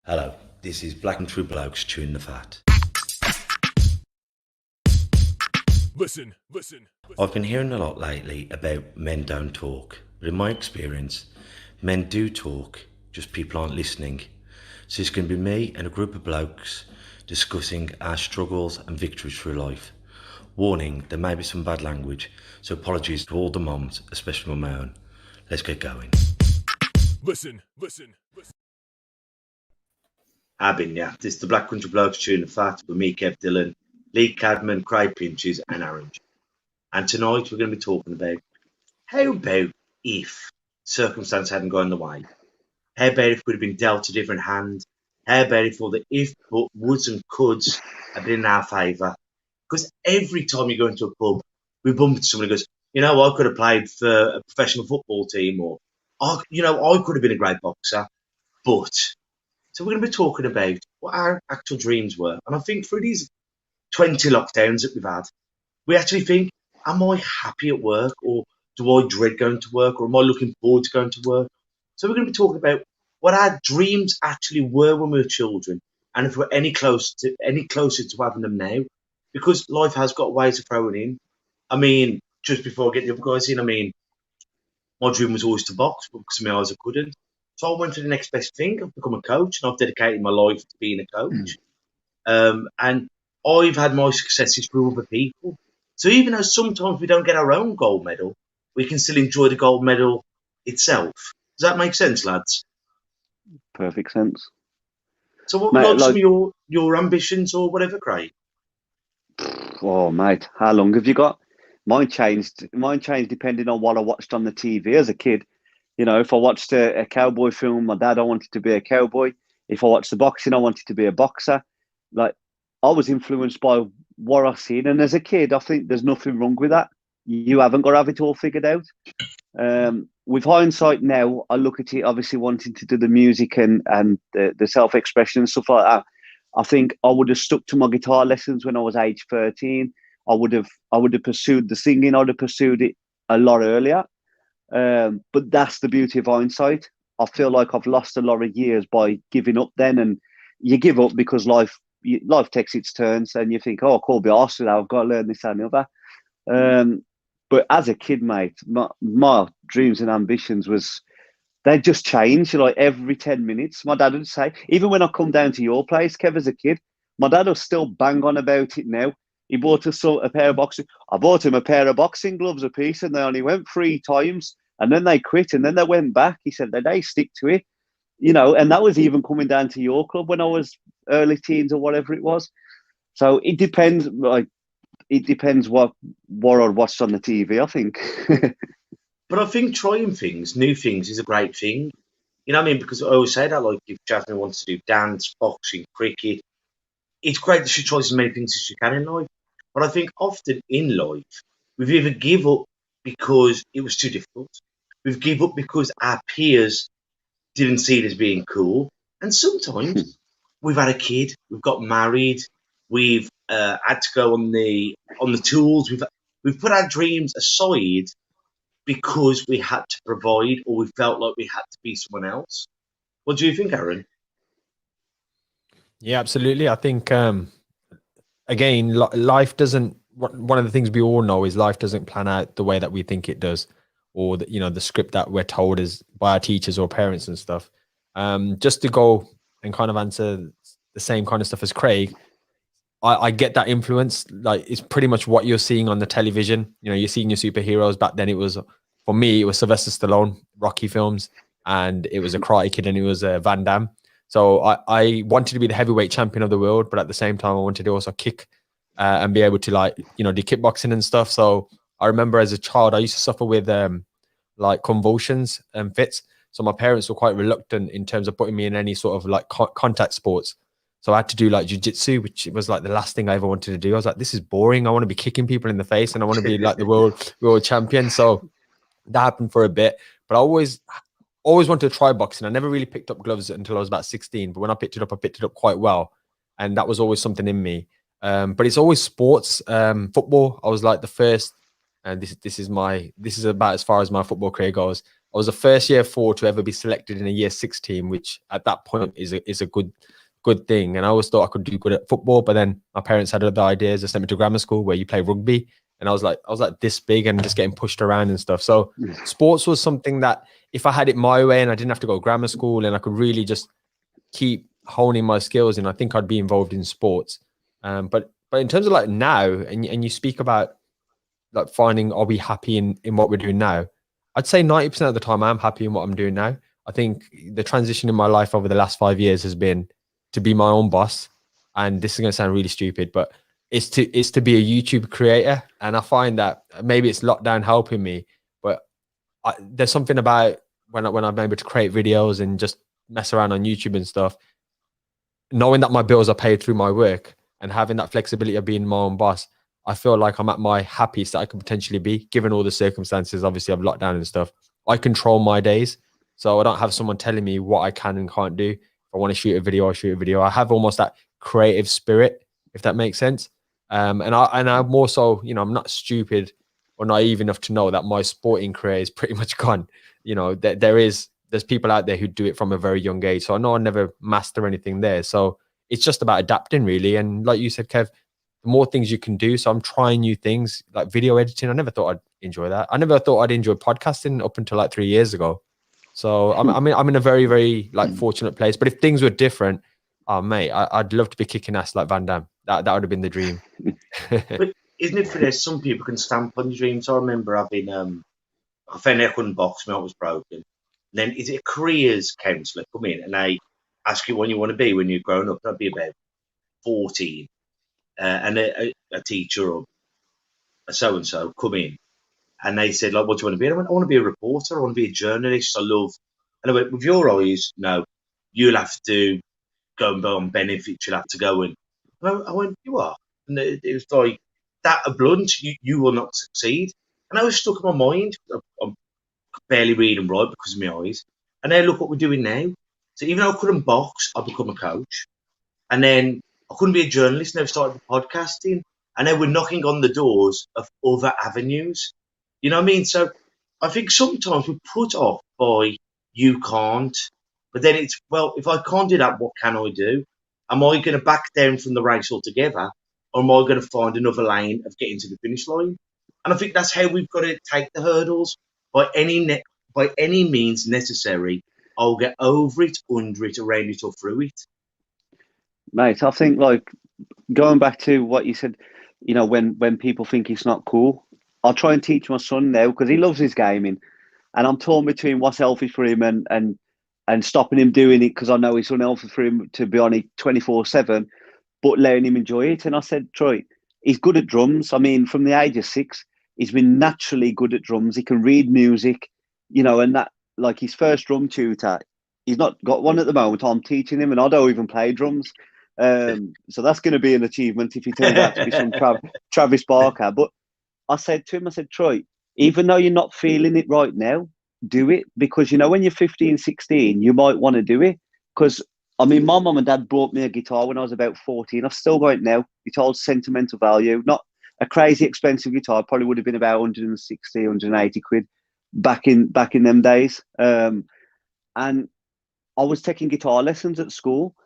Hello, this is Black and True Blokes chewing the fat. Listen, listen. I've been hearing a lot lately about men don't talk, but in my experience, men do talk, just people aren't listening. So it's going to be me and a group of blokes discussing our struggles and victories through life. Warning, there may be some bad language, so apologies to all the moms, especially my own. Let's get going. Listen, listen. Yeah. This is the Black Country Blokes chewing the fat with me, Kev Dillon, Lee Cadman, Craig Pinches, and Orange. And tonight we're going to be talking about how about if circumstance hadn't gone the way? How about if we'd have been dealt a different hand? How about if all the if, but, woulds, and coulds had been in our favour? Because every time you go into a pub, we bump into someone who goes, I could have played for a professional football team, or, I could have been a great boxer, but. So we're going to be talking about what our actual dreams were. And I think through these 20 lockdowns that we've had, we actually think, am I happy at work, or do I dread going to work, or am I looking forward to going to work? So we're going to be talking about what our dreams actually were when we were children, and if we're any closer to having them now, because life has got ways of throwing in. I mean, just before I get the other guys in, my dream was always to box, but because of my eyes I couldn't. So I went for the next best thing. I've become a coach, and I've dedicated my life to being a coach. And I've had my successes through other people. So even though sometimes we don't get our own gold medal, we can still enjoy the gold medal itself. Does that make sense, lads? Perfect sense. So what were some of your ambitions or whatever, Craig? Oh, mate, how long have you got? Mine changed depending on what I watched on the TV as a kid. If I watched a cowboy film, my dad, I wanted to be a cowboy. If I watched the boxing, I wanted to be a boxer. Like, I was influenced by what I've seen. And as a kid, I think there's nothing wrong with that. You haven't got to have it all figured out. With hindsight now, I look at it, obviously wanting to do the music and the self-expression and stuff like that. I think I would have stuck to my guitar lessons when I was age 13. I would have pursued the singing. I would have pursued it a lot earlier. But that's the beauty of hindsight. I feel like I've lost a lot of years by giving up then. And you give up because life takes its turns, and you think, oh, cool, be arsed now, I've got to learn this and the other. But as a kid, mate, my dreams and ambitions they just change like every 10 minutes. My dad would say, even when I come down to your place, Kev, as a kid, my dad will still bang on about it now. He bought us a pair of boxing. I bought him a pair of boxing gloves a piece, and they only went 3 times, and then they quit, and then they went back. He said that they stick to it, and that was even coming down to your club when I was early teens or whatever it was. So it depends. It depends what I watched on the TV, I think. But I think trying new things is a great thing. You know what I mean? Because I always say that, like, if Jasmine wants to do dance, boxing, cricket, it's great that she tries as many things as she can in life. But I think often in life, we've either give up because it was too difficult. We've give up because our peers didn't see it as being cool. And sometimes we've had a kid, we've got married, we've had to go on the tools. We've put our dreams aside because we had to provide, or we felt like we had to be someone else. What do you think, Aaron? Yeah, absolutely. I think, again, life doesn't, one of the things we all know is life doesn't plan out the way that we think it does, or the script that we're told is by our teachers or parents and stuff. Just to go and kind of answer the same kind of stuff as Craig, I get that influence. Like, it's pretty much what you're seeing on the television. You're seeing your superheroes. Back then, for me, it was Sylvester Stallone, Rocky films, and it was a Karate Kid, and it was Van Damme. So I wanted to be the heavyweight champion of the world, but at the same time, I wanted to also kick and be able to do kickboxing and stuff. So I remember as a child, I used to suffer with convulsions and fits. So my parents were quite reluctant in terms of putting me in any sort of contact sports. So I had to do jiu-jitsu, which was like the last thing I ever wanted to do. I was like, this is boring. I want to be kicking people in the face, and I want to be like the world champion. So that happened for a bit, but I always wanted to try boxing. I never really picked up gloves until I was about 16, but when I picked it up quite well, and that was always something in me. But it's always sports. Football, I was like the first, and this is about as far as my football career goes. I was the first year 4 to ever be selected in a year 6 team, which at that point is a good thing. And I always thought I could do good at football, but then my parents had other ideas. They sent me to grammar school where you play rugby, and I was like this big and just getting pushed around and stuff. So sports was something that if I had it my way and I didn't have to go to grammar school and I could really just keep honing my skills, and I think I'd be involved in sports. But in terms of like now, and you speak about like finding, are we happy in what we're doing now? I'd say 90% of the time I'm happy in what I'm doing now. I think the transition in my life over the last 5 years has been to be my own boss. And this is going to sound really stupid, but it's to be a YouTube creator. And I find that maybe it's lockdown helping me, but there's something about when I'm able to create videos and just mess around on YouTube and stuff, knowing that my bills are paid through my work and having that flexibility of being my own boss. I feel like I'm at my happiest that I could potentially be, given all the circumstances, obviously, of lockdown and stuff. I control my days, so I don't have someone telling me what I can and can't do. If I want to shoot a video, I shoot a video. I have almost that creative spirit, if that makes sense. And I'm more so, you know, I'm not stupid or naive enough to know that my sporting career is pretty much gone. You know, there's people out there who do it from a very young age. So I know I never master anything there. So it's just about adapting, really. And like you said, Kev, the more things you can do. So I'm trying new things like video editing. I never thought I'd enjoy that. I never thought I'd enjoy podcasting up until like 3 years ago. So I'm in a very, very like fortunate place. But if things were different, oh mate, I'd love to be kicking ass like Van Damme. That would have been the dream. But isn't it for this? Some people can stamp on your dreams. I remember having I found I couldn't box, my arm was broken. And then is it a careers counsellor come in and they ask you what you want to be when you're grown up? I'd be about 14. And a teacher or a so-and-so come in and they said, like, what do you want to be? And I went, I want to be a reporter. I want to be a journalist. And I went, with your eyes, no, you'll have to go and on benefits. You'll have to go and I went, you are. And it was like, that a blunt, you will not succeed. And I was stuck in my mind. I'm barely read and write because of my eyes. And then look what we're doing now. So even though I couldn't box, I become a coach. And then I couldn't be a journalist, and I started podcasting, and then we're knocking on the doors of other avenues. You know what I mean? So I think sometimes we're put off by you can't, but then it's, well, if I can't do that, what can I do? Am I going to back down from the race altogether, or am I going to find another lane of getting to the finish line? And I think that's how we've got to take the hurdles by any means necessary. I'll get over it, under it, around it, or through it. Mate, I think like going back to what you said, you know, when people think it's not cool, I'll try and teach my son now because he loves his gaming, and I'm torn between what's healthy for him and stopping him doing it because I know it's unhealthy for him to be on it 24/7, but letting him enjoy it. And I said, Troy, he's good at drums. I mean, from the age of 6, he's been naturally good at drums. He can read music, you know, and that, like his first drum tutor, he's not got one at the moment. I'm teaching him, and I don't even play drums. So that's going to be an achievement if he turns out to be some Travis Barker. But I said to him, I said, Troy, even though you're not feeling it right now, do it, because, you know, when you're 15, 16, you might want to do it. Because, I mean, my mum and dad bought me a guitar when I was about 14. I've still got it now. It holds sentimental value. Not a crazy expensive guitar. Probably would have been about 160, 180 quid back in them days. And I was taking guitar lessons at school,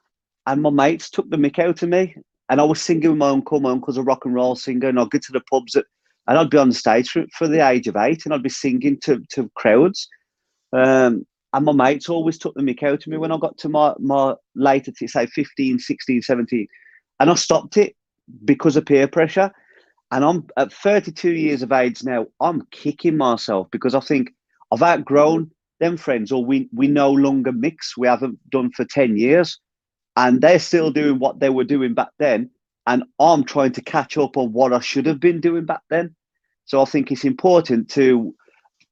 and my mates took the mick out of me, and I was singing with my uncle. My uncle's a rock and roll singer, and I'd go to the pubs and I'd be on stage for the age of 8, and I'd be singing to crowds. And my mates always took the mick out of me when I got to my later, say 15, 16, 17. And I stopped it because of peer pressure. And I'm at 32 years of age now, I'm kicking myself because I think I've outgrown them friends, or we no longer mix. We haven't done for 10 years. And they're still doing what they were doing back then. And I'm trying to catch up on what I should have been doing back then. So I think it's important to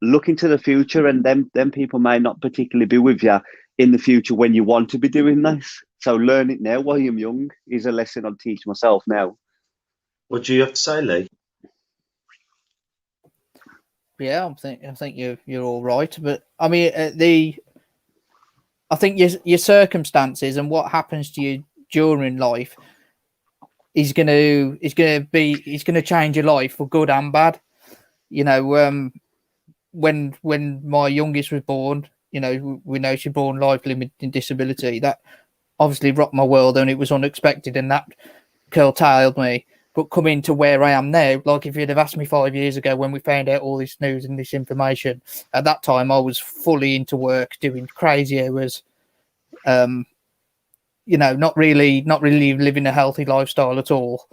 look into the future, and them people may not particularly be with you in the future when you want to be doing this. So learn it now while you're young is a lesson I'm teaching myself now. What do you have to say, Lee? Yeah, I think you're all right, but I mean I think your circumstances and what happens to you during life is going to change your life for good and bad. You know, when my youngest was born, you know, we know she's born life limiting disability. That obviously rocked my world, and it was unexpected, and that curtailed me. But coming to where I am now, like if you'd have asked me 5 years ago when we found out all this news and this information, at that time I was fully into work, doing crazy hours, you know, not really living a healthy lifestyle at all.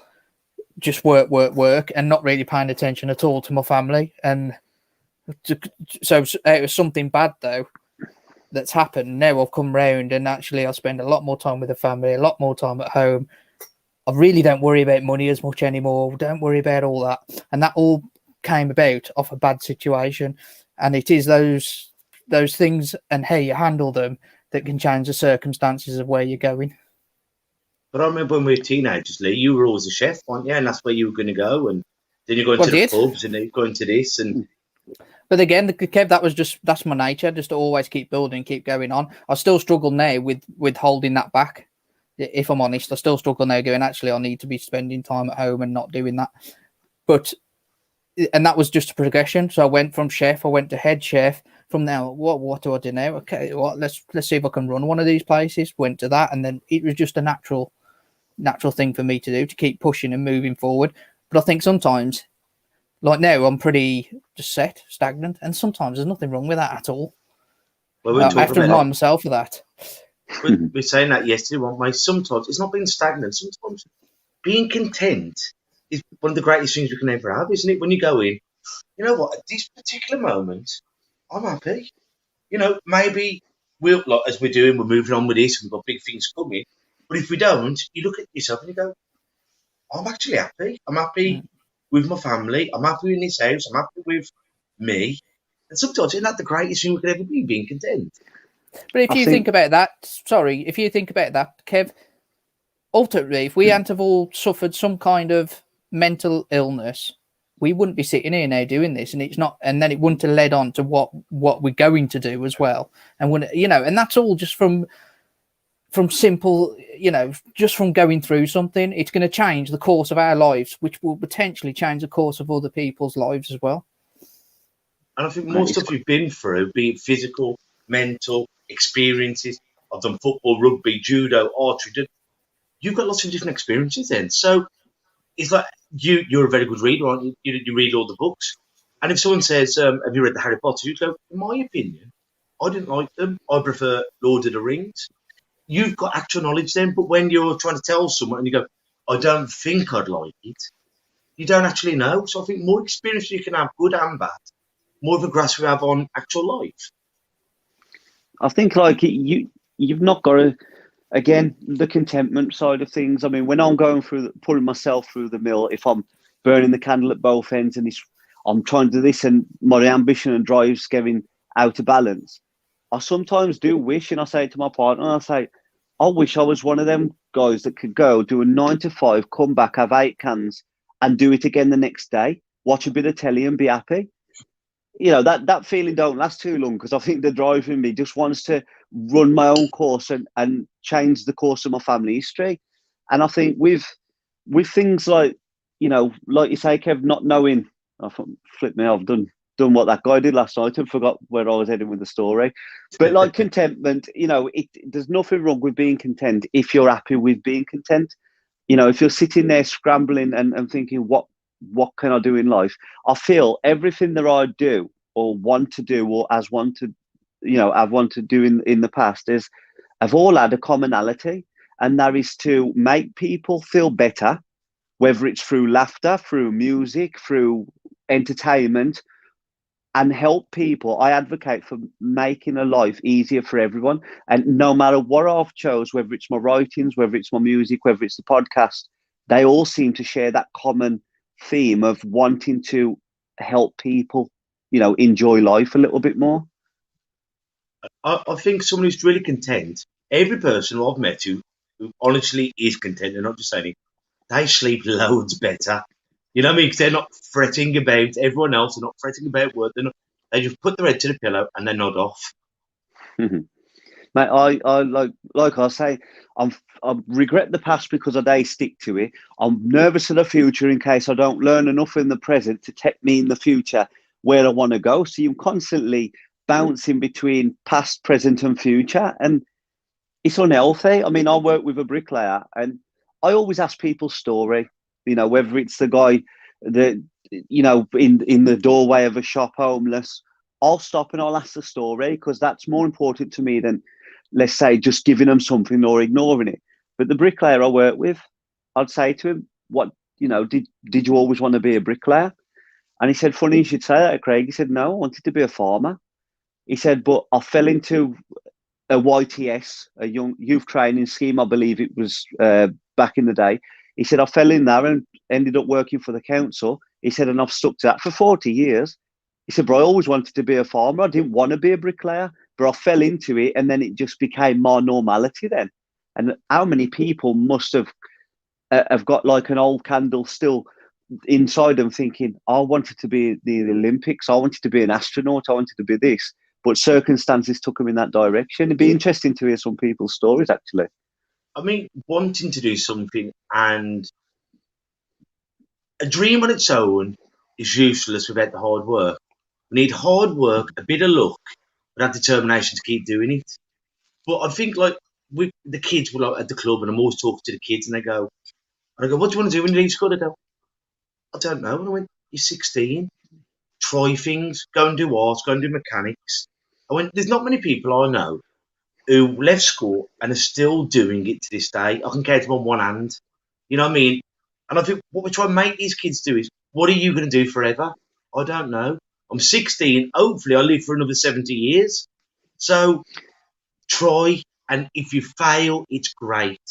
Just work, and not really paying attention at all to my family. And so it was something bad though that's happened. Now I've come round, and actually I spend a lot more time with the family, a lot more time at home. I really don't worry about money as much anymore. Don't worry about all that. And that all came about off a bad situation. And it is those things and how you handle them that can change the circumstances of where you're going. But I remember when we were teenagers, Lee, you were always a chef, weren't you? And that's where you were going to go. And then you're going to the pubs, and then you're going to this. And but again, Kev, that's my nature, just to always keep building, keep going on. I still struggle now with holding that back. If I'm honest, I still struggle now going, actually, I need to be spending time at home and not doing that. And that was just a progression. So I went from chef, I went to head chef. From now, what do I do now? Okay, let's see if I can run one of these places. Went to that, and then it was just a natural thing for me to do, to keep pushing and moving forward. But I think sometimes, like now, I'm pretty just set, stagnant, and sometimes there's nothing wrong with that at all. Well, I have to remind myself of that. We were saying that yesterday, weren't we? Sometimes it's not being stagnant. Sometimes being content is one of the greatest things we can ever have, isn't it? When you go in, you know what, at this particular moment, I'm happy. You know, maybe we'll, like, as we're doing, we're moving on with this, we've got big things coming. But if we don't, you look at yourself and you go, I'm actually happy. I'm happy with my family. I'm happy in this house. I'm happy with me. And sometimes isn't that the greatest thing we could ever be, being content? But if you think about that, Kev, ultimately, if we hadn't have all suffered some kind of mental illness, we wouldn't be sitting here now doing this, and then it wouldn't have led on to what we're going to do as well. And when, you know, and that's all just from simple, you know, just from going through something. It's going to change the course of our lives, which will potentially change the course of other people's lives as well. And I think more stuff you've been through, be it physical, mental experiences. I've done football, rugby, judo, archery. You've got lots of different experiences then. So it's like you're a very good reader, aren't you? You read all the books. And if someone says, have you read the Harry Potter? You go, in my opinion, I didn't like them. I prefer Lord of the Rings. You've got actual knowledge then, but when you're trying to tell someone and you go, I don't think I'd like it, you don't actually know. So I think more experience you can have, good and bad, more of a grasp we have on actual life. I think like you've not got to, again, the contentment side of things. I mean, when I'm going through, pulling myself through the mill, if I'm burning the candle at both ends and I'm trying to do this and my ambition and drive's getting out of balance, I sometimes do wish, and I say it to my partner, I say, I wish I was one of them guys that could go do a 9 to 5, come back, have 8 cans and do it again the next day, watch a bit of telly and be happy. You know, that feeling don't last too long, because I think the drive in me just wants to run my own course and change the course of my family history. And I think with things like, you know, like you say, Kev, not knowing, I've done what that guy did last night and forgot where I was heading with the story. But like contentment, you know, there's nothing wrong with being content if you're happy with being content. You know, if you're sitting there scrambling and thinking, what can I do in life? I feel everything that I do or want to do or I've wanted to do in the past have all had a commonality, and that is to make people feel better, whether it's through laughter, through music, through entertainment, and help people. I advocate for making a life easier for everyone. And no matter what I've chose, whether it's my writings, whether it's my music, whether it's the podcast, they all seem to share that common theme of wanting to help people, you know, enjoy life a little bit more. I think someone who's really content, every person who I've met who honestly is content, and not just saying it, they sleep loads better. You know what I mean? Because they're not fretting about everyone else. They're not fretting about work. They just put their head to the pillow and they nod off. Mate, I like I say, I regret the past because I don't stick to it. I'm nervous of the future in case I don't learn enough in the present to take me in the future where I want to go. So you're constantly bouncing between past, present, and future, and it's unhealthy. I mean, I work with a bricklayer, and I always ask people's story. You know, whether it's the guy that in the doorway of a shop, homeless, I'll stop and I'll ask the story, because that's more important to me than, let's say, just giving them something or ignoring it. But the bricklayer I work with, I'd say to him, "What did you always want to be a bricklayer?" And he said, "Funny you should say that, Craig." He said, "No, I wanted to be a farmer." He said, "But I fell into a YTS, a young youth training scheme, I believe it was back in the day." He said, "I fell in there and ended up working for the council." He said, "And I've stuck to that for 40 years." He said, "But I always wanted to be a farmer. I didn't want to be a bricklayer, but I fell into it, and then it just became my normality then." And how many people must have got like an old candle still inside them, thinking, "I wanted to be the Olympics. I wanted to be an astronaut. I wanted to be this." But circumstances took them in that direction. It'd be interesting to hear some people's stories, actually. I mean, wanting to do something and a dream on its own is useless without the hard work. We need hard work, a bit of luck, but that determination to keep doing it. But I think, like, with the kids were like at the club, and I'm always talking to the kids, and I go, "What do you want to do when you leave school?" They go, "I don't know." And I went, "You're 16. Try things. Go and do art. Go and do mechanics." I went, "There's not many people I know who left school and are still doing it to this day. I can count them on one hand. You know what I mean?" And I think what we try and make these kids do is, what are you going to do forever? I don't know. I'm 16. Hopefully, I live for another 70 years. So try, and if you fail, it's great.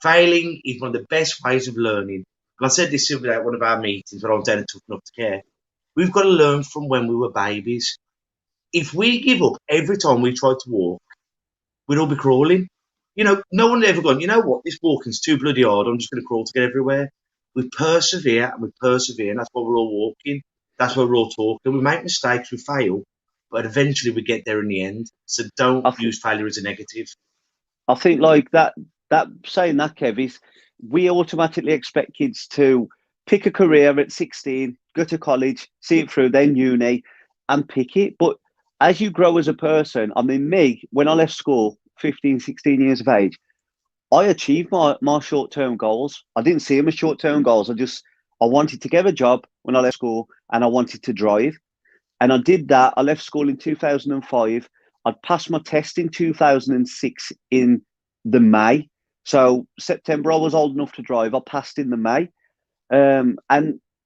Failing is one of the best ways of learning. And I said this the other day at one of our meetings when I was down at Tough Enough to Care. We've got to learn from when we were babies. If we give up every time we try to walk, we'd all be crawling. You know, no one ever gone, "You know what, this walking's too bloody hard, I'm just going to crawl to get everywhere." We persevere and we persevere, and that's why we're all walking. That's why we're all talking. We make mistakes, we fail, but eventually we get there in the end. So don't use failure as a negative. I think like that saying that, Kev, is we automatically expect kids to pick a career at 16, go to college, see it through, then uni, and pick it. But as you grow as a person, I mean, me, when I left school, 15, 16 years of age, I achieved my short-term goals. I didn't see them as short-term goals. I wanted to get a job when I left school, and I wanted to drive. And I did that. I left school in 2005. I'd passed my test in 2006 in the May. So September, I was old enough to drive. I passed in the May. And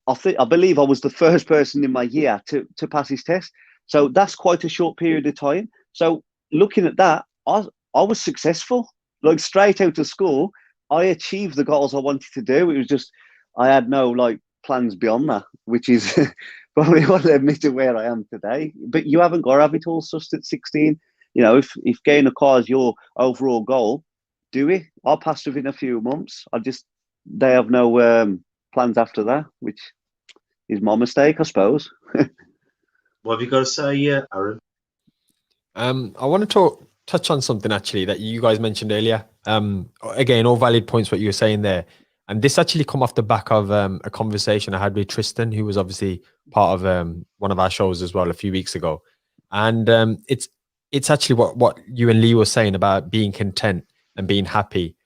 I believe I was the first person in my year to pass his test. So that's quite a short period of time. So looking at that, I was successful. Like straight out of school, I achieved the goals I wanted to do. It was just, I had no like plans beyond that, which is probably what led me to where I am today. But you haven't got to have it all sussed at 16. You know, if getting a car is your overall goal, do it. I'll pass within a few months. They have no plans after that, which is my mistake, I suppose. What have you got to say, Aaron? I want to touch on something actually that you guys mentioned earlier. Again, all valid points what you were saying there, and this actually come off the back of a conversation I had with Tristan, who was obviously part of one of our shows as well a few weeks ago. And it's actually what you and Lee were saying about being content and being happy.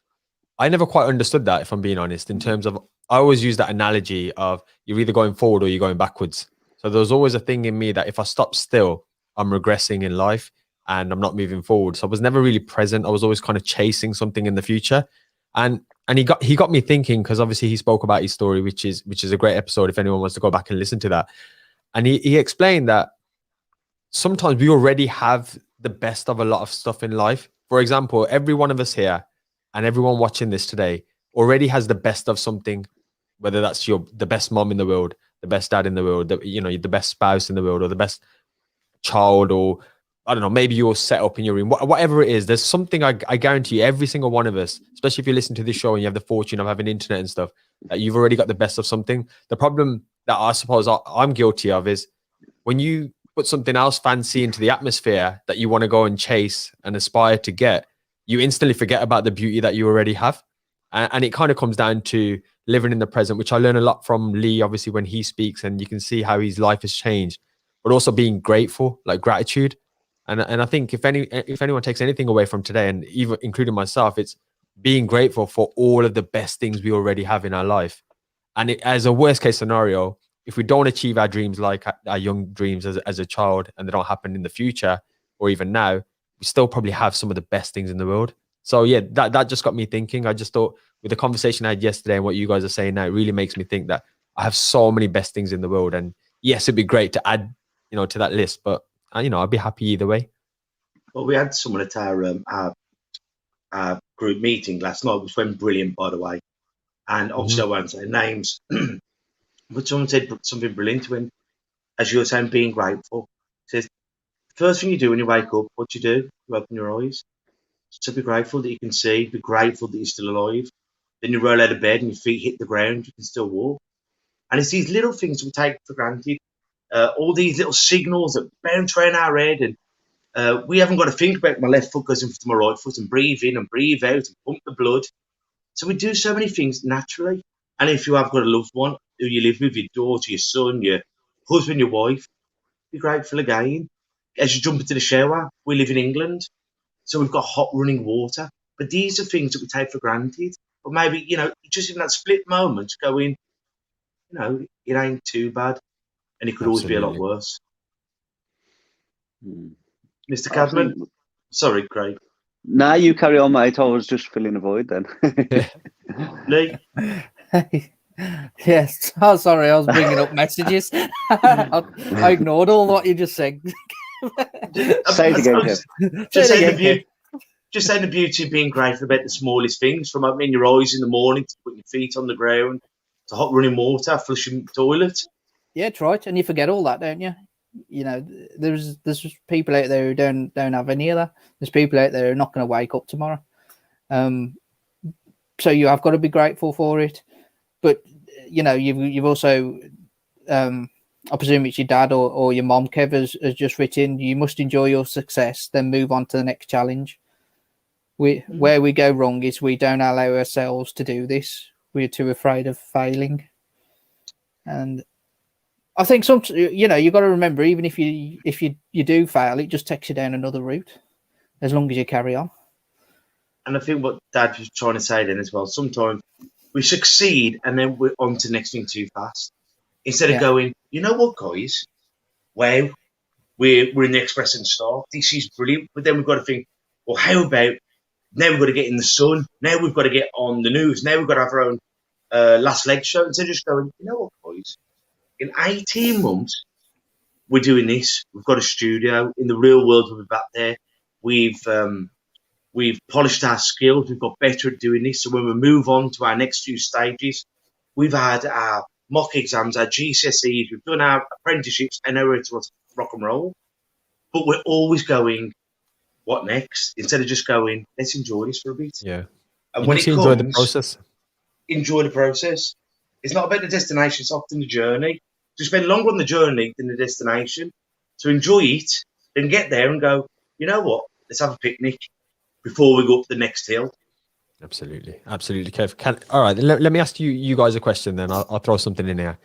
I never quite understood that, if I'm being honest, in terms of, I always use that analogy of you're either going forward or you're going backwards. So there was always a thing in me that if I stop still, I'm regressing in life and I'm not moving forward. So I was never really present. I was always kind of chasing something in the future. And he got me thinking, because obviously he spoke about his story, which is a great episode if anyone wants to go back and listen to that. And he explained that sometimes we already have the best of a lot of stuff in life. For example, every one of us here and everyone watching this today already has the best of something, whether that's the best mom in the world, the best dad in the world, the best spouse in the world, or the best child, or I don't know, maybe you're set up in your room, whatever it is. There's something I guarantee you, every single one of us, especially if you listen to this show and you have the fortune of having internet and stuff, that you've already got the best of something. The problem that I suppose I'm guilty of is when you put something else fancy into the atmosphere that you want to go and chase and aspire to get, you instantly forget about the beauty that you already have. And it kind of comes down to living in the present, which I learn a lot from Lee, obviously, when he speaks, and you can see how his life has changed. but also being grateful, like gratitude. And I think if anyone takes anything away from today, and even including myself, it's being grateful for all of the best things we already have in our life. And as a worst case scenario, if we don't achieve our dreams, like our young dreams as a child, and they don't happen in the future or even now, we still probably have some of the best things in the world. So yeah, that just got me thinking. I just thought with the conversation I had yesterday and what you guys are saying now, it really makes me think that I have so many best things in the world. And yes, it'd be great to add, to that list, but I'd be happy either way. Well, we had someone at our group meeting last night, which went brilliant, by the way. And obviously, I won't say names, but someone said something brilliant when, as you were saying, being grateful. It says, first thing you do when you wake up, what you do? You open your eyes. So be grateful that you can see, be grateful that you're still alive. Then you roll out of bed and your feet hit the ground, you can still walk. And it's these little things we take for granted, all these little signals that bounce around our head. And we haven't got to think about my left foot goes into my right foot and breathe in and breathe out and pump the blood. So we do so many things naturally. And if you have got a loved one who you live with, your daughter, your son, your husband, your wife, be grateful again. As you jump into the shower, we live in England, so we've got hot running water. But these are things that we take for granted. But maybe, just in that split moment, going, it ain't too bad. And it could always be a lot worse. Mr. Cadman? Sorry, Craig. Nah, you carry on, mate. I was just filling a void then. Lee? Yes. Oh, sorry, I was bringing up messages. I ignored all what you just said. Say it again, Kev. Just saying the beauty of being grateful about the smallest things, from opening your eyes in the morning to putting your feet on the ground to hot running water, flushing the toilet. Yeah, it's right. And you forget all that, don't you? There's people out there who don't have any of that. There's people out there who are not going to wake up tomorrow. So you have got to be grateful for it. But you've also I presume it's your dad or your mom, Kev, has just written, you must enjoy your success, then move on to the next challenge. Where we go wrong is we don't allow ourselves to do this. We're too afraid of failing. And I think you've got to remember, even if you do fail, it just takes you down another route, as long as you carry on. And I think what Dad was trying to say then as well, sometimes we succeed and then we're on to the next thing too fast. Instead of going, you know what, guys? Wow, we're in the Express and Star. This is brilliant. But then we've got to think, well, how about now we've got to get in the sun? Now we've got to get on the news. Now we've got to have our own last leg show. Instead of just going, you know what, guys? In 18 months, we're doing this. We've got a studio. In the real world, we'll be back there. We've polished our skills. We've got better at doing this. So when we move on to our next few stages, we've had our mock exams, our GCSEs, we've done our apprenticeships, and now we're to rock and roll. But we're always going, what next? Instead of just going, let's enjoy this for a bit. Yeah. And when it comes, enjoy the process. Enjoy the process. It's not about the destination, it's often the journey. To spend longer on the journey than the destination. So enjoy it, then get there and go, you know what? Let's have a picnic before we go up the next hill. Absolutely. Kev. All right, let me ask you guys a question then. I'll throw something in here.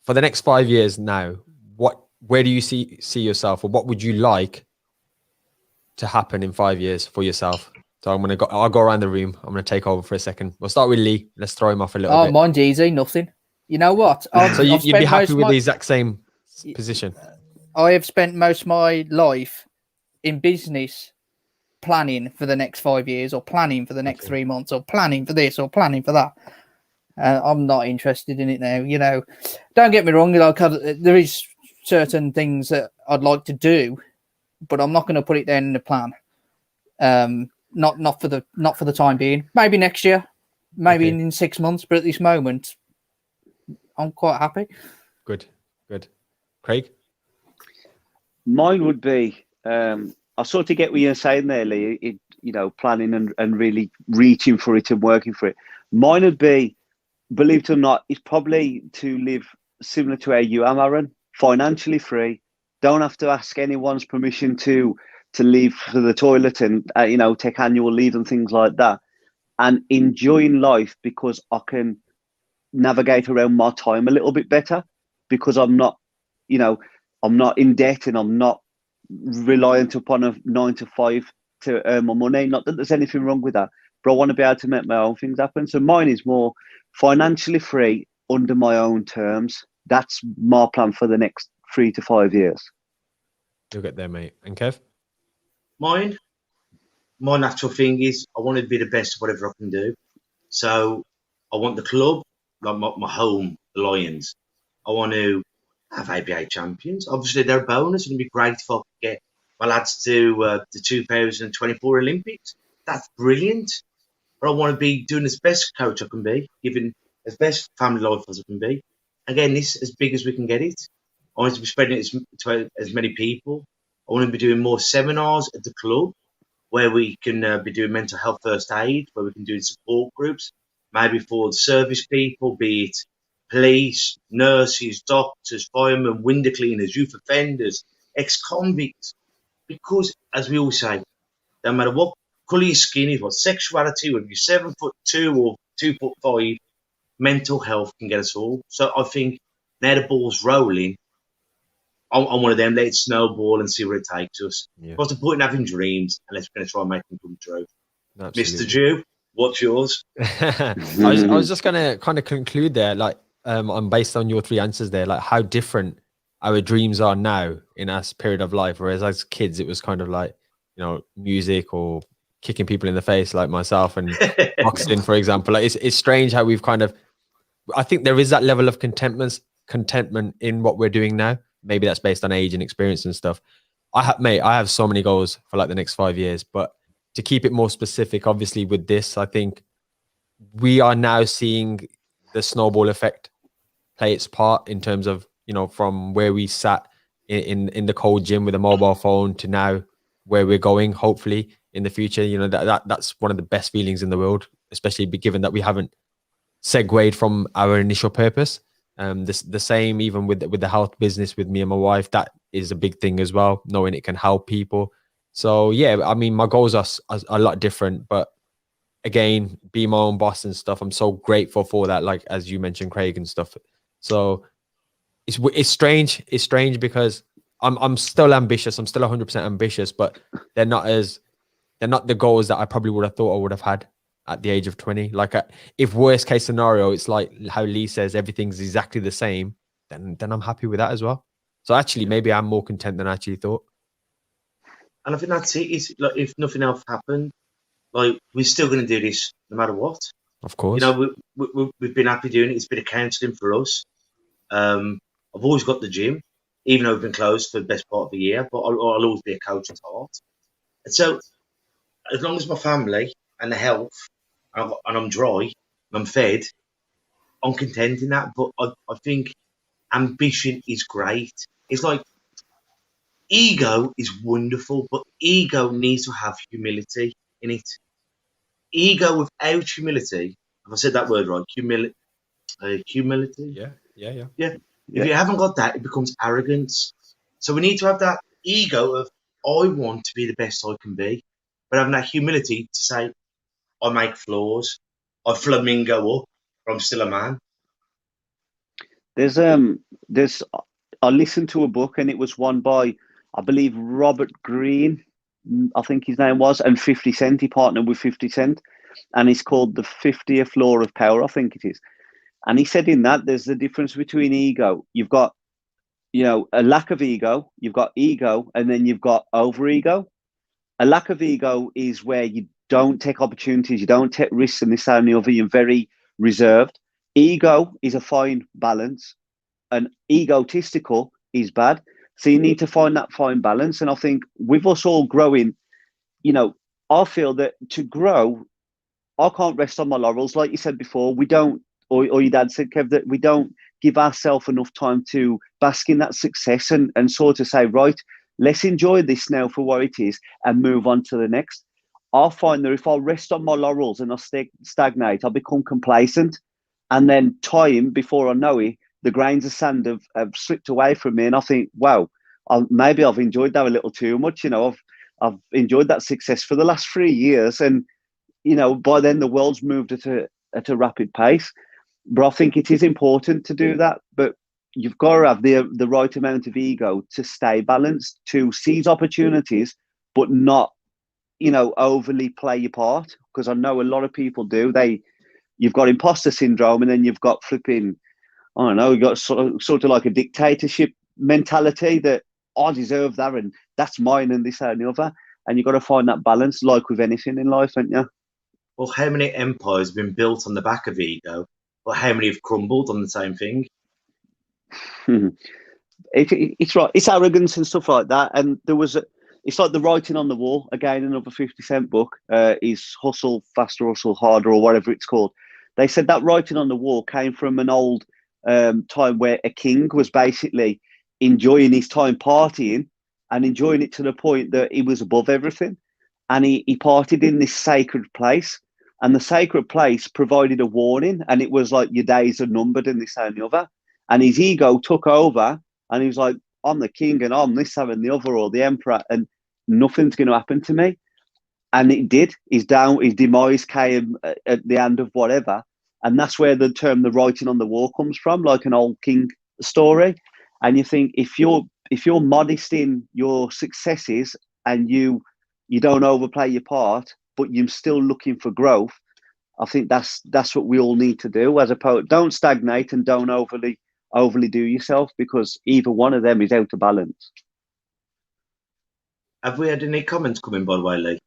For the next 5 years now, where do you see yourself, or what would you like to happen in 5 years for yourself? So I'll go around the room. I'm gonna take over for a second. We'll start with Lee. Let's throw him off a little bit. Oh, mine's easy, nothing. You know what? So you'd be happy with the exact same position? I have spent most of my life in business planning for the next 5 years, or planning for the next 3 months, or planning for this, or planning for that. I'm not interested in it now. Don't get me wrong. There is certain things that I'd like to do, but I'm not going to put it down in the plan. Not for the time being. Maybe next year, maybe in 6 months. But at this moment, I'm quite happy. Good. Craig? Mine would be, I sort of get what you're saying there, Lee, planning and really reaching for it and working for it. Mine would be, believe it or not, it's probably to live similar to how you are, Aaron, financially free. Don't have to ask anyone's permission to leave for the toilet and, take annual leave and things like that. And enjoying life because I can navigate around my time a little bit better, because I'm not, I'm not in debt, and I'm not reliant upon a 9 to 5 to earn my money. Not that there's anything wrong with that, but I want to be able to make my own things happen. So mine is more financially free under my own terms. That's my plan for the next 3 to 5 years. You'll get there, mate. And Kev? Mine, my natural thing is I want to be the best of whatever I can do. So I want the club, like my home, the Lions. I want to have ABA champions. Obviously, they're a bonus. It'd be great if I could get my lads to the 2024 Olympics. That's brilliant. But I want to be doing as best coach I can be, giving as best family life as I can be. Again, this as big as we can get it. I want to be spreading it to as many people. I want to be doing more seminars at the club where we can be doing mental health first aid, where we can do support groups, maybe for the service people, be it police, nurses, doctors, firemen, window cleaners, youth offenders, ex-convicts. Because, as we all say, no matter what colour your skin is, what sexuality, whether you're 7'2" or 2'5", mental health can get us all. So I think now the ball's rolling, I'm one of them, let it snowball and see where it takes us. Yeah. What's the point in having dreams unless we're going to try and make them come true? Absolutely. Mr. Jew, what's yours? I was just gonna kind of conclude there, like based on your three answers there, like how different our dreams are now in our period of life. Whereas as kids, it was kind of like, music or kicking people in the face, like myself and boxing, for example. Like it's strange how we've kind of, I think there is that level of contentment in what we're doing now. Maybe that's based on age and experience and stuff. I have so many goals for like the next 5 years, but to keep it more specific, obviously with this, I think we are now seeing the snowball effect play its part in terms of, from where we sat in the cold gym with a mobile phone to now where we're going, hopefully in the future. That's one of the best feelings in the world, especially given that we haven't segued from our initial purpose. The same even with the health business with me and my wife, that is a big thing as well, knowing it can help people. So yeah, I mean, my goals are a lot different, but again, be my own boss and stuff. I'm so grateful for that, like as you mentioned, Craig and stuff. So it's strange. It's strange because I'm still ambitious. I'm still 100% ambitious, but they're not the goals that I probably would have thought I would have had at the age of 20. Like if worst case scenario, it's like how Lee says, everything's exactly the same, then I'm happy with that as well. So actually, maybe I'm more content than I actually thought. And I think that's it. It's like if nothing else happened, like we're still going to do this no matter what. Of course. We've been happy doing it. It's been a counselling for us. I've always got the gym, even though we've been closed for the best part of the year, but I'll always be a coach at heart. And so as long as my family and the health, and I'm dry, and I'm fed, I'm content in that. But I think ambition is great. It's like ego is wonderful, but ego needs to have humility in it. Ego without humility, if I said that word right, humility. Yeah. If you haven't got that, it becomes arrogance. So we need to have that ego of I want to be the best I can be, but having that humility to say I make flaws, I flamingo up, but I'm still a man. There's I listened to a book and it was one by, I believe, Robert Greene, I think his name was, and 50 Cent. He partnered with 50 Cent, and it's called The 50th Law of Power, I think it is. And he said in that there's the difference between ego. You've got, a lack of ego, you've got ego, and then you've got over ego. A lack of ego is where you don't take opportunities, you don't take risks and this, that, and the other. You're very reserved. Ego is a fine balance, and egotistical is bad. So you need to find that fine balance. And I think with us all growing, I feel that to grow, I can't rest on my laurels. Like you said before, we don't, or your dad said, Kev, that we don't give ourselves enough time to bask in that success and sort of say, right, let's enjoy this now for what it is and move on to the next. I find that if I rest on my laurels and I stagnate, I become complacent. And then time, before I know it, the grains of sand have slipped away from me. And I think, wow, maybe I've enjoyed that a little too much. I've enjoyed that success for the last 3 years. And, by then the world's moved at a rapid pace. But I think it is important to do that. But you've got to have the right amount of ego to stay balanced, to seize opportunities, but not, overly play your part. Because I know a lot of people do. You've got imposter syndrome, and then you've got flipping, I don't know, you've got sort of like a dictatorship mentality that I deserve that, and that's mine, and this and the other. And you've got to find that balance, like with anything in life, haven't you? Well, how many empires have been built on the back of ego, but how many have crumbled on the same thing? It's right. It's arrogance and stuff like that. And it's like the writing on the wall. Again, another 50 Cent book is Hustle, Faster, Hustle, Harder, or whatever it's called. They said that writing on the wall came from an old time where a king was basically enjoying his time partying and enjoying it to the point that he was above everything. And he partied in this sacred place. And the sacred place provided a warning. And it was like, your days are numbered and this and the other. And his ego took over. And he was like, I'm the king and I'm this, that, and the other, or the emperor. And nothing's going to happen to me. And it did. His demise came at the end of whatever. And that's where the term the writing on the wall comes from, like an old king story. And you think if you're modest in your successes and you don't overplay your part, but you're still looking for growth, I think that's what we all need to do. As opposed, don't stagnate and don't overly do yourself, because either one of them is out of balance. Have we had any comments coming, by the way, Lee?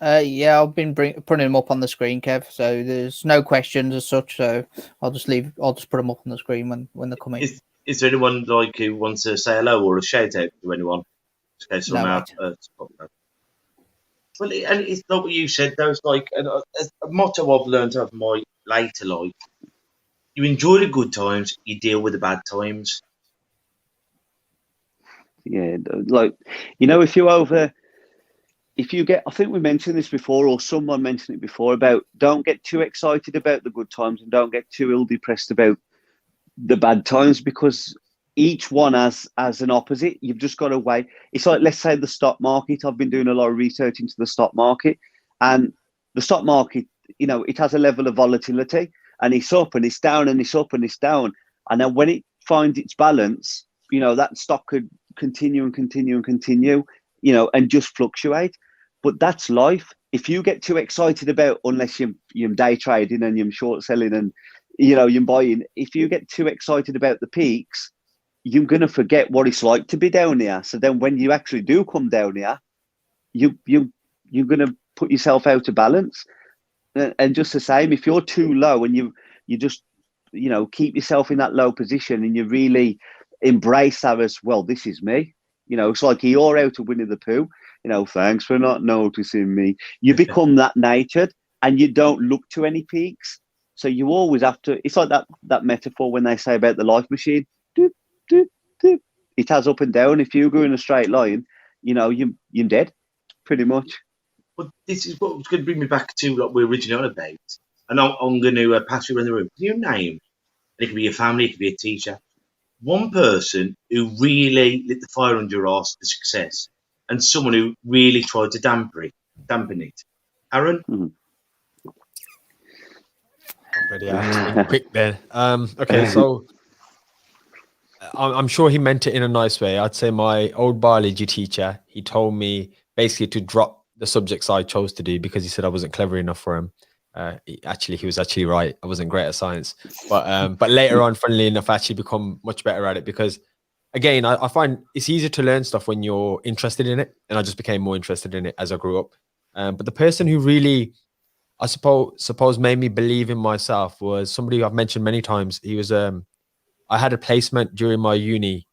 Yeah, I've been putting them up on the screen, Kev. So there's no questions as such. So I'll just put them up on the screen when they're coming. Is there anyone like who wants to say hello or a shout out to anyone? No, Well, and it's like what you said. There's like a motto I've learned of my later life: you enjoy the good times, you deal with the bad times. Yeah, like if you get, I think we mentioned this before, or someone mentioned it before, about don't get too excited about the good times and don't get too ill depressed about the bad times, because each one has an opposite. You've just got to weigh. It's like, let's say the stock market. I've been doing a lot of research into the stock market, and the stock market, it has a level of volatility, and it's up and it's down and it's up and it's down. And then when it finds its balance, that stock could continue and continue and continue, and just fluctuate. But that's life. If you get too excited about, unless you're day trading and you're short selling and you're buying, if you get too excited about the peaks, you're going to forget what it's like to be down here. So then when you actually do come down here, you're going to put yourself out of balance. And just the same, if you're too low and you just keep yourself in that low position and you really embrace that as, well, this is me. It's like you're out of Winnie the Pooh. Thanks for not noticing me. You become that natured and you don't look to any peaks. So you always have to. It's like that metaphor when they say about the life machine. Doop, doop, doop. It has up and down. If you go in a straight line, you're dead, pretty much. But this is what's going to bring me back to what we're originally on about. And I'm going to pass you around the room. Can you name? It could be your family, it could be a teacher. One person who really lit the fire under your arse for success, and someone who really tried to dampen it. Aaron? Mm-hmm. Already asked quick then. Okay, so I'm sure he meant it in a nice way. I'd say my old biology teacher, he told me basically to drop the subjects I chose to do because he said I wasn't clever enough for him. He was actually right. I wasn't great at science, but later on, funnily enough, I actually become much better at it because, again, I find it's easier to learn stuff when you're interested in it, and I just became more interested in it as I grew up. But the person who really, I suppose, made me believe in myself was somebody who I've mentioned many times. He was I had a placement during my uni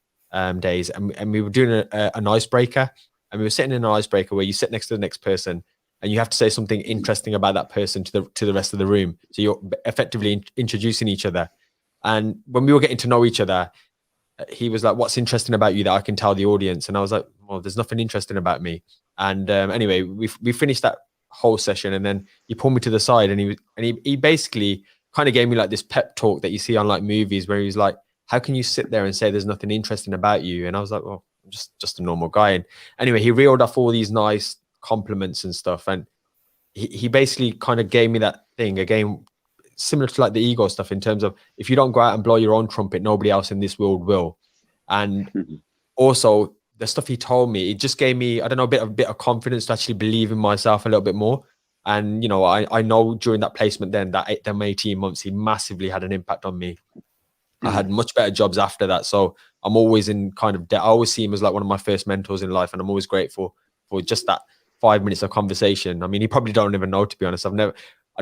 days, and we were doing an icebreaker, and we were sitting in an icebreaker where you sit next to the next person. And you have to say something interesting about that person to the rest of the room. So you're effectively introducing each other. And when we were getting to know each other, he was like, "What's interesting about you that I can tell the audience?" And I was like, "Well, there's nothing interesting about me." And anyway, we finished that whole session, and then he pulled me to the side, and he basically kind of gave me like this pep talk that you see on like movies, where he's like, "How can you sit there and say there's nothing interesting about you?" And I was like, "Well, I'm just a normal guy." And anyway, he reeled off all these nice compliments and stuff, and he basically kind of gave me that thing again, similar to like the ego stuff in terms of if you don't go out and blow your own trumpet, nobody else in this world will. And also the stuff he told me, it just gave me, I don't know, a bit of confidence to actually believe in myself a little bit more. And, you know, I know during that placement then, them 18 months, he massively had an impact on me. I had much better jobs after that. So I'm always in kind of debt. I always see him as like one of my first mentors in life. And I'm always grateful for just that 5 minutes of conversation. I mean, he probably don't even know, to be honest. I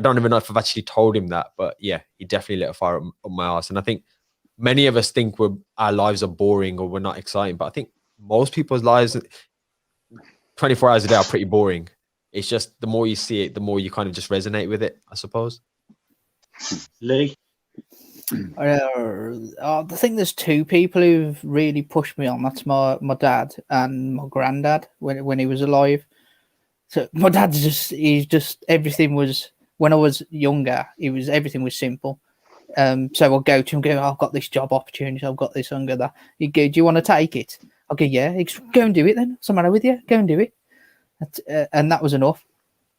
don't even know if I've actually told him that, but yeah, he definitely lit a fire up my ass. And I think many of us think our lives are boring or we're not exciting, but I think most people's lives 24 hours a day are pretty boring. It's just the more you see it, the more you kind of just resonate with it, I suppose. Lee? I think there's two people who've really pushed me on. That's my dad and my granddad when he was alive. So my dad's he's just everything was, when I was younger, everything was simple. So I'll go to him, go, I've got this job opportunity, I've got this, I've got that. He'd go, do you want to take it? I'll go, yeah. He'd go and do it then. What's the matter with you? Go and do it. And that was enough.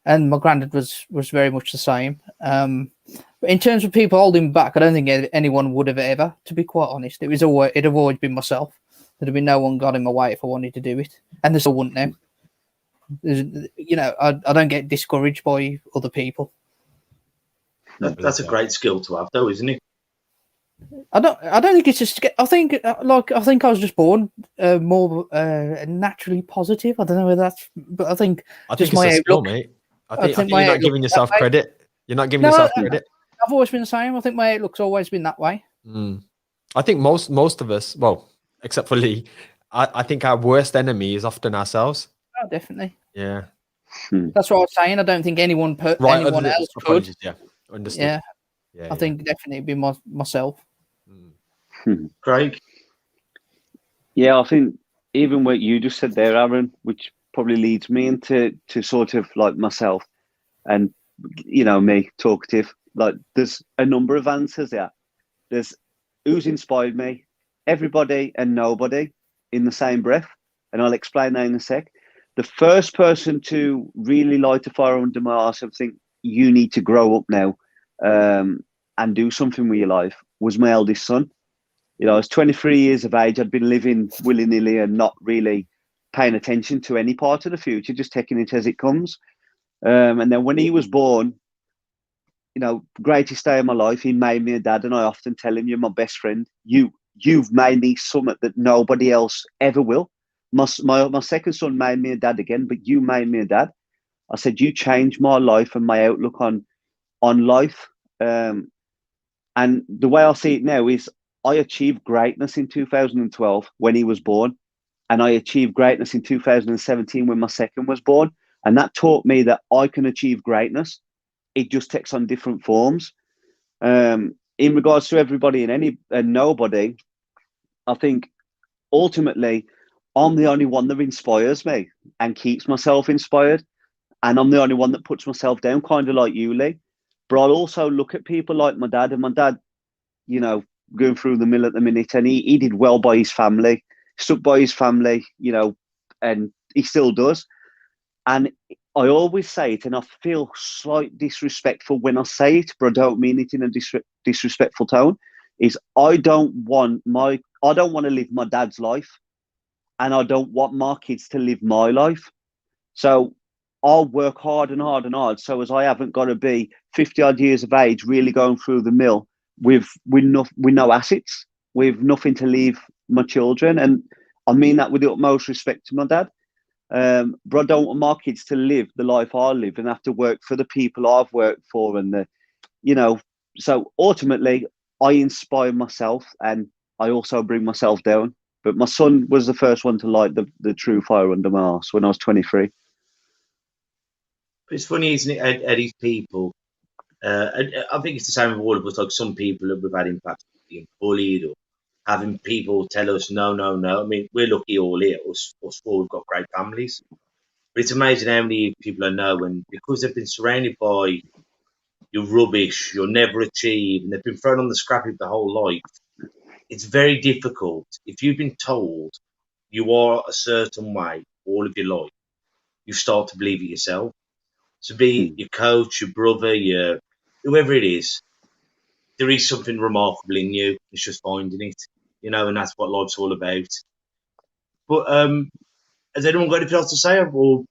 And my granddad was very much the same. But in terms of people holding back, I don't think anyone would have ever, to be quite honest. It'd have always been myself. There'd have been no one got in my way if I wanted to do it. And there still wouldn't now. You know, I don't get discouraged by other people. That's a great skill to have, though, isn't it? I don't think it's just. I think I was just born more naturally positive. I don't know whether that's, but I think just my it's a skill, outlook, mate. I think you're not giving yourself credit. You're not giving yourself credit. I've always been the same. I think my outlook's always been that way. I think most of us, well, except for Lee, I think our worst enemy is often ourselves. Oh, definitely. Yeah. That's what I was saying. I don't think anyone else could. Yeah. Understood. Yeah. I think definitely it'd be myself. Craig? Yeah, I think even what you just said there, Aaron, which probably leads me into sort of like myself and, you know, me, talkative. Like there's a number of answers there. There's who's inspired me, everybody and nobody in the same breath. And I'll explain that in a sec. The first person to really light a fire under my arse and think you need to grow up now and do something with your life was my eldest son. You know, I was 23 years of age. I'd been living willy-nilly and not really paying attention to any part of the future, just taking it as it comes. And then when he was born, you know, greatest day of my life, he made me a dad. And I often tell him, you're my best friend. You've made me something that nobody else ever will. My second son made me a dad again, but you made me a dad. I said, you changed my life and my outlook on life. And the way I see it now is I achieved greatness in 2012 when he was born. And I achieved greatness in 2017 when my second was born. And that taught me that I can achieve greatness. It just takes on different forms. In regards to everybody and nobody, I think ultimately I'm the only one that inspires me and keeps myself inspired. And I'm the only one that puts myself down, kind of like you, Lee. But I'll also look at people like my dad, and my dad, you know, going through the mill at the minute, and he did well by his family, stuck by his family, you know, and he still does. And I always say it, and I feel slight disrespectful when I say it, but I don't mean it in a disrespectful tone, is I don't want to live my dad's life, and I don't want my kids to live my life. So I'll work hard and hard and hard so as I haven't got to be 50 odd years of age really going through the mill with no assets, with nothing to leave my children. And I mean that with the utmost respect to my dad. But I don't want my kids to live the life I live and have to work for the people I've worked for. And, so ultimately I inspire myself and I also bring myself down. But my son was the first one to light the true fire under my arse when I was 23. It's funny, isn't it, Eddie's people? I think it's the same with all of us. Like some people that we've had impact being bullied or having people tell us no. I mean, we're lucky all here. Us four, we've got great families. But it's amazing how many people I know, and because they've been surrounded by your rubbish, you'll never achieve, and they've been thrown on the scrap heap their whole life, it's very difficult. If you've been told you are a certain way all of your life, you start to believe it yourself. So be your coach, your brother, whoever it is, there is something remarkable in you. It's just finding it, and that's what life's all about. But has anyone got anything else to say, or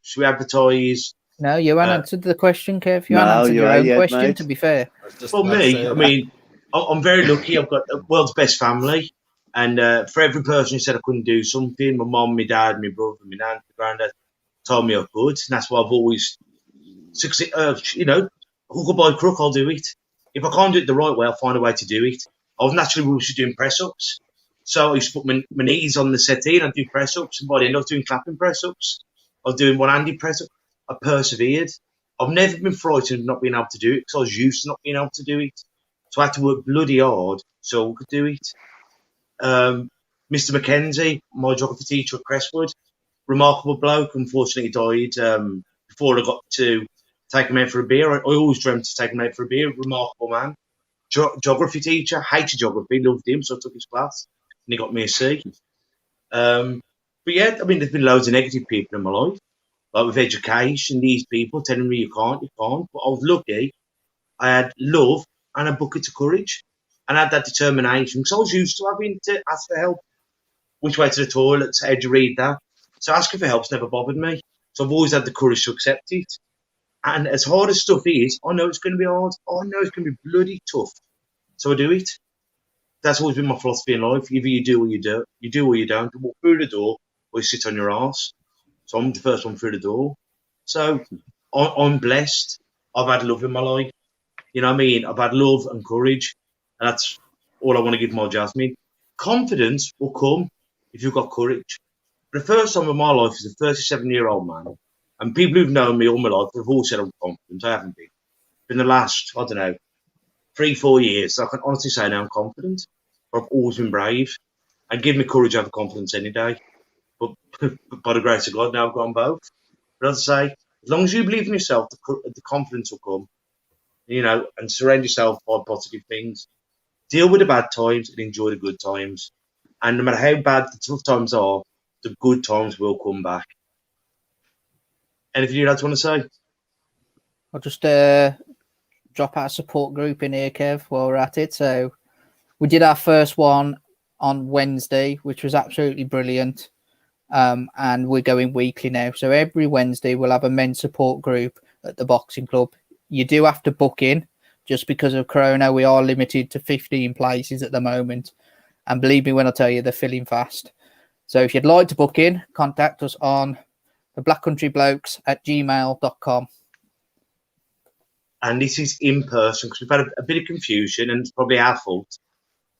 should we advertise? No, you haven't answered the question, Kev. You No, haven't answered you your ain't own yet, question, mate. to be fair. For me, I mean, I'm very lucky. I've got the world's best family. And for every person who said I couldn't do something, my mum, my dad, my brother, my nan, my granddad told me I could. And that's why I've always succeeded. Hook or by crook, I'll do it. If I can't do it the right way, I'll find a way to do it. I was naturally used to doing press-ups. So I used to put my knees on the settee and I'd do press-ups. And by the end, I was doing clapping press-ups. I was doing one-handed press-ups. I persevered. I've never been frightened of not being able to do it because I was used to not being able to do it. So I had to work bloody hard so I could do it. Mr. Mackenzie, my geography teacher at Crestwood, remarkable bloke. Unfortunately, he died before I got to take him out for a beer. I always dreamt to take him out for a beer. Remarkable man. Geography teacher, hated geography, loved him, so I took his class, and he got me a C. But yeah, I mean, there's been loads of negative people in my life, like with education, these people telling me you can't. But I was lucky. I had love and a bucket of courage, and I had that determination because I was used to having to ask for help. Which way to the toilet? How do you read that? So asking for help's never bothered me. So I've always had the courage to accept it. And as hard as stuff is, I know it's going to be hard. I know it's going to be bloody tough. So I do it. That's always been my philosophy in life. Either you do or you don't. You do or you don't. You walk through the door or you sit on your arse. So I'm the first one through the door. So I'm blessed. I've had love in my life. You know what I mean? I've had love and courage. And that's all I want to give my Jasmine. Confidence will come if you've got courage. For the first time in my life as a 37-year-old man, and people who've known me all my life have all said I'm confident. I haven't been. In the last, 3-4 years, I can honestly say now I'm confident. I've always been brave. And give me courage over confidence any day. But by the grace of God, now I've got them both. But as I say, as long as you believe in yourself, the confidence will come. And surround yourself by positive things. Deal with the bad times and enjoy the good times. And no matter how bad the tough times are, the good times will come back. Anything you lads want to say? I'll just drop our support group in here, Kev, while we're at it. So we did our first one on Wednesday, which was absolutely brilliant. And we're going weekly now. So every Wednesday we'll have a men's support group at the boxing club. You do have to book in. Just because of Corona, we are limited to 15 places at the moment. And believe me when I tell you, they're filling fast. So if you'd like to book in, contact us on the blackcountryblokes@gmail.com. And this is in person because we've had a bit of confusion and it's probably our fault.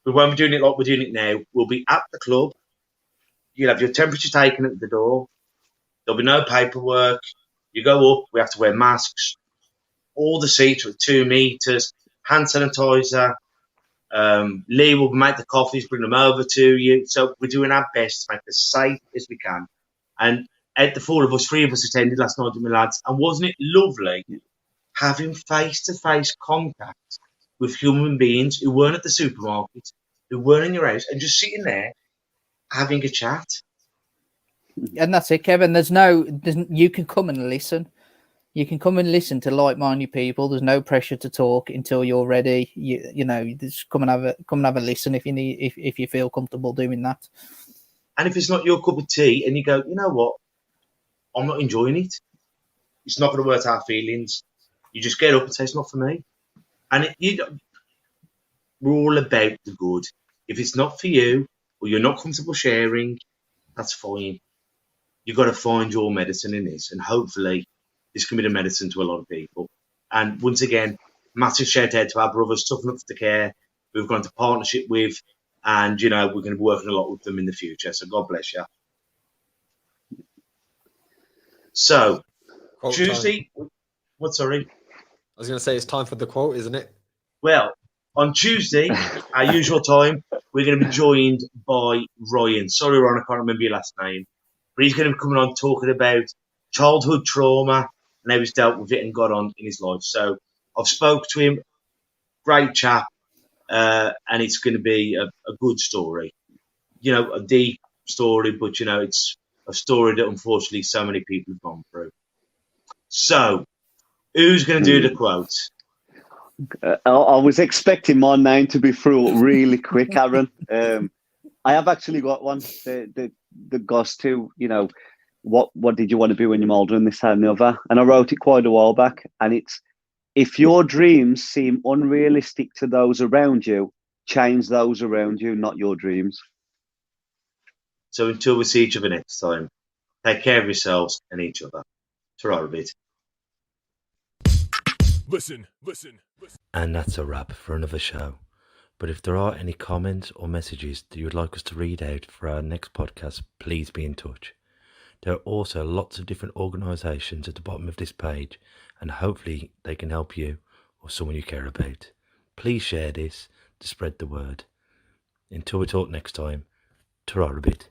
We won't be doing it like we're doing it now. We'll be at the club. You'll have your temperature taken at the door. There'll be no paperwork. You go up, we have to wear masks. All the seats are at 2 meters, hand sanitizer. Lee will make the coffees, bring them over to you. So we're doing our best to make it as safe as we can. And at the 4 of us, 3 of us attended last night with my lads. And wasn't it lovely having face-to-face contact with human beings who weren't at the supermarket, who weren't in your house, and just sitting there having a chat? And that's it, Kevin. You can come and listen. You can come and listen to like-minded people. There's no pressure to talk until you're ready. You just come and have a listen if you need, if you feel comfortable doing that. And if it's not your cup of tea, and you go, you know what, I'm not enjoying it. It's not going to hurt our feelings. You just get up and say it's not for me. And we're all about the good. If it's not for you, or you're not comfortable sharing, that's fine. You've got to find your medicine in this, and hopefully this can be the medicine to a lot of people. And once again, massive shout out to our brothers, Tough Enough to Care, who we've gone into partnership with, and we're going to be working a lot with them in the future. So God bless you. So Quote Tuesday, time. what? Sorry. I was going to say it's time for the quote, isn't it? Well, on Tuesday, our usual time, we're going to be joined by Ryan. Sorry, Ron, I can't remember your last name, but he's going to be coming on talking about childhood trauma and how he's dealt with it and got on in his life. So I've spoke to him, great chap, and it's going to be a good story. A deep story, but it's a story that unfortunately so many people have gone through. So who's going to do the quote? I was expecting my name to be through really quick, Aaron. I have actually got one. The goes to, what did you want to be when you're older, and this that, and the other. And I wrote it quite a while back, and it's, if your dreams seem unrealistic to those around you, change those around you, not your dreams. So until we see each other next time, take care of yourselves and each other. Ta-ra a bit. Listen, listen, listen. And that's a wrap for another show. But if there are any comments or messages that you would like us to read out for our next podcast, please be in touch. There are also lots of different organisations at the bottom of this page, and hopefully they can help you or someone you care about. Please share this to spread the word. Until we talk next time, ta-ra a bit.